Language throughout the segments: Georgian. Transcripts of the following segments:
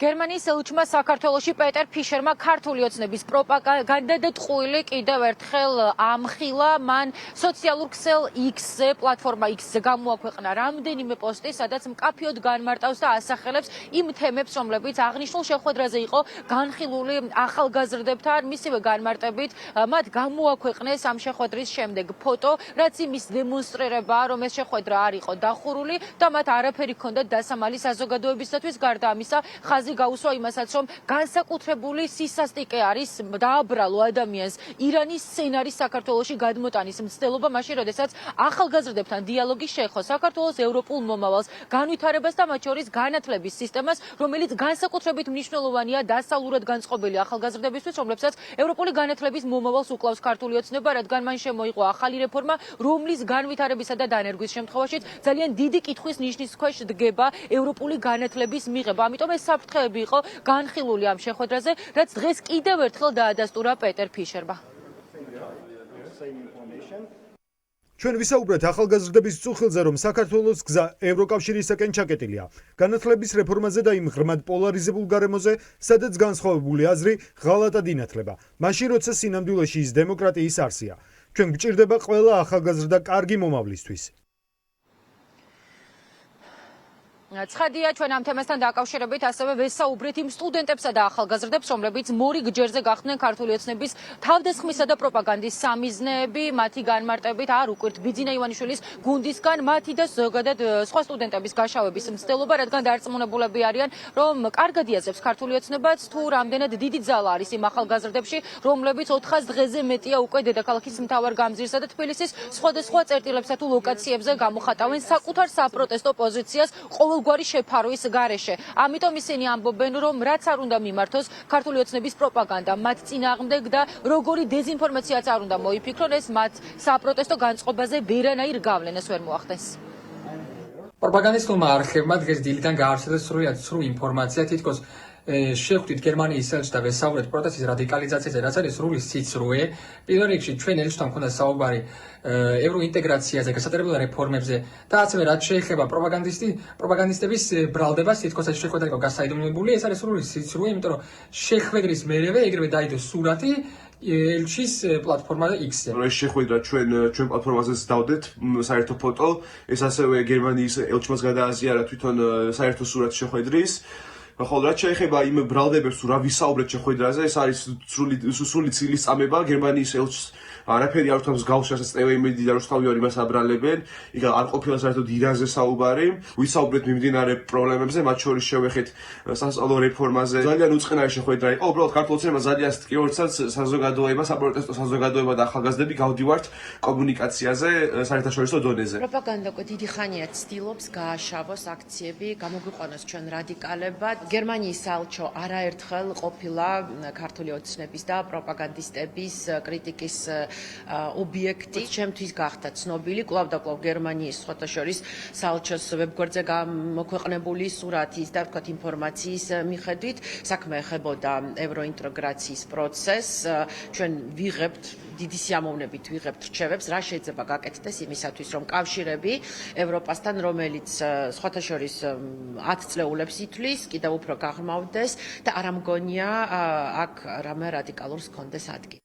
გერმანიის ელჩმა საქართველოში პეტერ ფიშერმა ქართული ოცნების პროპაგანდა და ტყუილი კიდევ ერთხელ ამხილა. მან სოციალურ ქსელ X-ზე, პლატფორმა X-ზე გამოაქვეყნა რამდენიმე პოსტი, სადაც მკაფიოდ განმარტავს და ასახელებს იმ თემებს, რომლებიც აღნიშნულ შეხვედრაზე იყო განხილული ახალგაზრდებთან. მისივე განმარტებით მათ გამოაქვეყნეს ამ შეხვედრის შემდეგ ფოტო, რაც იმის დემონსტრირებაა, რომ ეს შეხვედრა არ იყო დახურული და მათ არაფერი ჰქონდათ დასამალი საზოგადოებისათვის. გარდა ამისა, ხაზი გაუსვა იმასაც, რომ განსაკუთრებული სისასტიკე არის დააბრალო ადამიანს ირანის სცენარის საქართველოში გადმოტანის მცდელობა, მაშინ როდესაც ახალგაზრდებთან დიალოგი შეეხო საქართველოს ევროპულ მომავალს, განვითარებას და მათ შორის განათლების სისტემას, რომელიც განსაკუთრებით მნიშვნელოვანია დასავლურად განწყობილი ახალგაზრდებისთვის, რომლებსაც ევროპული განათლების მომავალს უკლავს ქართული ოცნება, რადგან მან შემოიღო ახალი რეფორმა, რომლის განვითარებისა და დანერგვის შემთხვევაშიც ძალიან დიდი კითხვის ნიშნის ქვეშ დგება ევროპული განათლების მიღება. ამიტომ ეს საფრთხეები იყო განხილული ამ შეხვედრაზე, რაც დღეს კიდევ ერთხელ დაადასტურა პეტერ ფიშერმა. ჩვენ ვისაუბრეთ ახალგაზრდების წუხილზე, რომ საქართველოს გზა ევროკავშირისაკენ ჩაკეტილია. განათლების რეფორმაზე და იმ ღრმად პოლარიზებულ გარემოზე, სადაც განსხვავებული აზრი ღალატად ინათლება. მაშინ როცა სინამდვილეში ის დემოკრატიის არსია. ჩვენ გვჭირდება ყველა ახალგაზრდა კარგი მომავლისთვის. ცხადია, ჩვენ ამ თემასთან დაკავშირებით ასევე ვესაუბრეთ იმ სტუდენტებსა და ახალგაზრდებს, რომლებიც მორიგ ჯერზე გახდნენ ქართული ოცნების თავდასხმისა და პროპაგანდის სამიზნეები. მათი განმარტებით არ უკვირთ ბიძინა ივანიშვილის გუნდისგან, მათი და ზოგადად სხვა სტუდენტების გაშავების მცდელობა, რადგან დარწმუნებულები არიან, რომ კარგად იაზრებს ქართული ოცნებაც, თუ რამდენად დიდი ძალა არის იმ ახალგაზრდებში, რომლებიც 400 დღეზე მეტია უკვე დედაქალაქის მთავარ გამზირსა და თბილისის სხვადასხვა წერტილებსა თუ ლოკაციებზე გამოხატავენ საკუთარ საპროტესტო პოზიციას ყოველგვარი შეფარვის გარეშე. ამიტომ ისინი ამბობენ, რომ რაც არ უნდა მიმართოს ქართული ოცნების პროპაგანდა მათ წინააღმდეგ და როგორი დეზინფორმაციაც არ უნდა მოიფიქრონ, ეს მათ საპროტესტო განწყობაზე ვერანაირ გავლენას ვერ მოახდენს. პროპაგანდისტულმა არხებმა დღეს დილიდან გაავრცელეს სრულ ინფორმაცია, თითქოს შევხვდით გერმანიის ელჩს და ვესაუბრეთ პროტესტის რადიკალიზაციაზე, რაც არის სრული სიცრუე. პირველ რიგში ჩვენ ელჩთან ჰქონდა საუბარი ევროინტეგრაციაზე, გასატარებელ რეფორმებზე და ასევე რაც შეეხება პროპაგანდისტების ბრალდებას, თითქოს ეს შეხვედრა იყო გასაიდუმლოებული. ეს არის სრული სიცრუე, იმიტომ რომ შეხვედრის მერევე ეგრევე დაიდო სურათი ელჩის პლატფორმაზე X-ზე. ეს შეხვედრა ჩვენ პლატფორმაზე დავდეთ საერთო ფოტო, ეს ასევე გერმანიის ელჩმაც გადააზიარა თვითონ საერთო სურათი შეხვედრის. ხოლო რაც შეეხება იმ ბრალდებებს, რა ვისაუბრეთ შეხვედრაზე, ეს არის სრული ცილის წამება გერმანიის ელჩს. არაფერი არ უთავს გავშას წევემედი და რუსთავი მას აბრალებენ. იქ არ ყოფილა საერთოდ ირანზე საუბარი. ვისაუბრეთ მიმდინარე პრობლემებზე, მათ შორის შევეხეთ სასწავლო რეფორმაზე. ძალიან უწყნარი შეხვედრა იყო. უბრალოდ ქართულოცნება ძალიან სტიკი, როდესაც საზოგადოება, საპროტესტო საზოგადოება და ახალგაზრდები გავდივართ კომუნიკაციაზე საერთაშორისო დონეზე. პროპაგანდა უკვე დიდი ხანია ცდილობს გააშავოს აქციები, გამოგვიყვანოს ჩვენ რადიკალებად. გერმანიის საელჩო არაერთხელ ყოფილა ქართული ოცნების და პროპაგანდისტების კრიტიკის ობიექტი. ჩემთვის გახდა ცნობილი კვლავ და კვლავ გერმანიის სხვათა შორის საელჩოს ვებგვერდზე გამოქვეყნებული სურათის და ვთქვათ ინფორმაციის მიხედვით საქმე ეხებოდა ევროინტეგრაციის პროცესს. ჩვენ ვიღებთ დიდი სიამოვნებით ვიღებთ რჩევებს, რა შეიძლება გაკეთდეს იმისათვის, რომ კავშირები ევროპასთან, რომელიც სხვათა შორის 10 წლეულებს ითვლის, კიდევ უფრო გაღრმავდეს და არ ამგონია აქ რამე რადიკალურს ჰქონდეს ადგილი.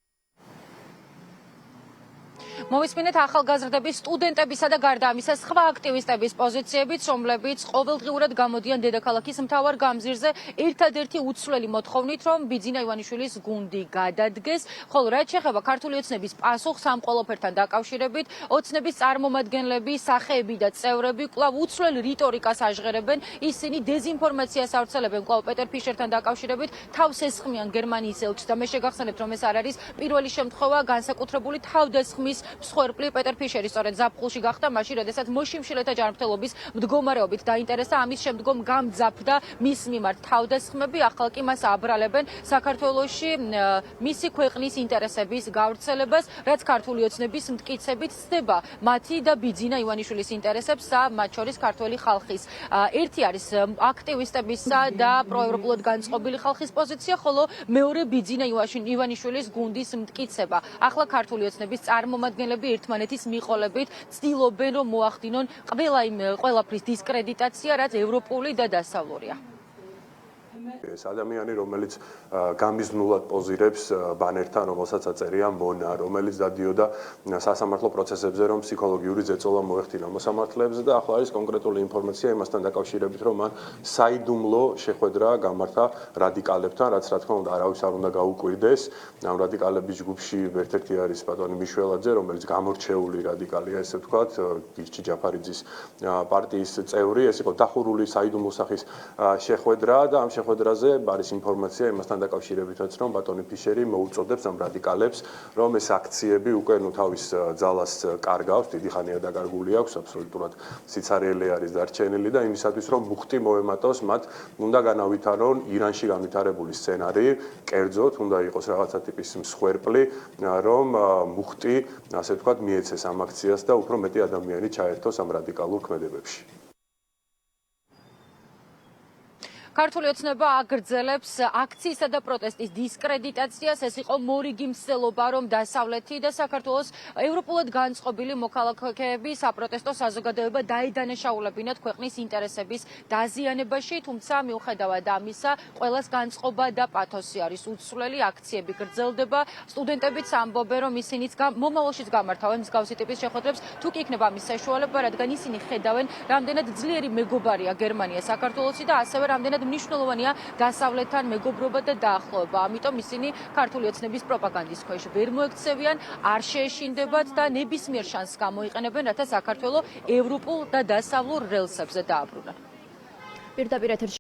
მოვისმინეთ ახალგაზრდების, სტუდენტებისა და გარდა ამისა სხვა აქტივისტების პოზიციებიც, რომლებიც ყოველდღიურად გამოდიან დედაქალაქის მთავარ გამზირზე ერთადერთი უცვლელი მოთხოვნით, რომ ბიძინა ივანიშვილის გუნდი გადადგეს. ხოლო რაც შეეხება ქართული ოცნების პასუხს ამ ყველაფერთან დაკავშირებით, ოცნების წარმომადგენლები, სახეები და წევრები კვლავ უცვლელ რიტორიკას აჟღერებენ. ისინი დეზინფორმაციას ავრცელებენ კვლავ პეტერ ფიშერთან დაკავშირებით, თავს ესხმიან გერმანიის ელჩს და მე შეგახსენებთ, რომ ეს არ არის პირველი შემთხვევა განსაკუთრებული თავდასხმის მსხვერპლი პეტერ ფიშერი სწორედ ზაფხულში გახდა, მაშინ როდესაც მოშიმშილეთა ჯანმრთელობის მდგომარეობით დაინტერესდა, ამის შემდგომ გამძაფრდა მის მიმართ თავდასხმები. ახლა კი მას აბრალებენ საქართველოში მისი ქვეყნის ინტერესების გავრცელებას, რაც ქართული ოცნების მტკიცებით ცდება მათი და ბიძინა ივანიშვილის ინტერესებს და მათ შორის ქართველი ხალხის. ერთი არის აქტივისტებისა და პროევროპულად განწყობილი ხალხის პოზიცია, ხოლო მეორე ბიძინა ივანიშვილის გუნდის მტკიცება. ახლა ქართული ოცნების წარმომადგენლები ერთმანეთის მიყოლებით ცდილობენ, რომ მოახდინონ ყველაფრის დისკრედიტაცია, რაც ევროპული და დასავლურია. ეს ადამიანი, რომელიც გამიზნულად პოზირებს ბანერთან, რომელსაც აწერია მონა, რომელიც დადიოდა სასამართლო პროცესებზე, რომ ფსიქოლოგიური ზეწოლა მოეხდინა მოსამართლეებზე და ახლა არის კონკრეტული ინფორმაცია იმასთან დაკავშირებით, რომ მან საიდუმლო შეხვედრა გამართა რადიკალებთან, რაც რა თქმა უნდა არავის არ უნდა გაუკვირდეს. ამ რადიკალების ჯგუფში ერთ-ერთი არის ბატონი მიშველაძე, რომელიც გამორჩეული რადიკალია, ესე ვთქვათ, გირჩი ჯაფარიძის პარტიის წევრი. ეს იყო დახურული საიდუმლო სახის შეხვედრა და ამ შეხვედრაზე არის ინფორმაცია იმასთან დაკავშირებითაც, რომ ბატონი ფიშერი მოუწოდებს ამ რადიკალებს, რომ ეს აქციები უკვე თავის ძალას კარგავს, დიდი ხანია დაკარგული აქვს, აბსოლუტურად სიცარიელე არის დარჩენილი და იმისათვის, რომ მუხტი მოემატოს მათ, უნდა განავითარონ ირანში განვითარებული სცენარი, კერძოდ უნდა იყოს რაღაცა ტიპის მსხვერპლი, რომ მუხტი, ასე ვთქვათ, მიეცეს ამ აქციას და უფრო მეტი ადამიანი ჩაერთოს ამ რადიკალურ ქმედებებში. ქართული ოცნება აგრძელებს აქციისა და პროტესტის დისკრედიტაციას. ეს იყო მორიგი მსელობა, რომ დასავლეთი და საქართველოს ევროპულად განწყობილი მოქალაქეები საპროტესტო საზოგადოება დაიდანაშაულებინათ ქვეყნის ინტერესების დაზიანებაში, თუმცა მიუხედავად ამისა, ყველას განწყობა და პათოსი არის უცვლელი. აქციები გრძელდება. სტუდენტებიც ამბობენ, რომ ისინიც მომავალშიც გამართავენ მსგავსი ტიპის შეხვედრებს, თუ კი იქნება ამის საშუალება, რადგან ისინი ხედავენ, რამდენად ძლიერი მეგობარია გერმანია საქართველოსი და ასევე რამდენად მნიშვნელოვანია დასავლეთთან მეგობრობა და დაახლოება. ამიტომ ისინი ქართული ოცნების პროპაგანდის ქვეშ ვერ მოექცევიან, არ შეეშინდებათ და ნებისმიერ შანსს გამოიყენებენ, რათა საქართველო ევროპულ და დასავლურ რელსებზე დააბრუნონ. პირდაპირ ეთერში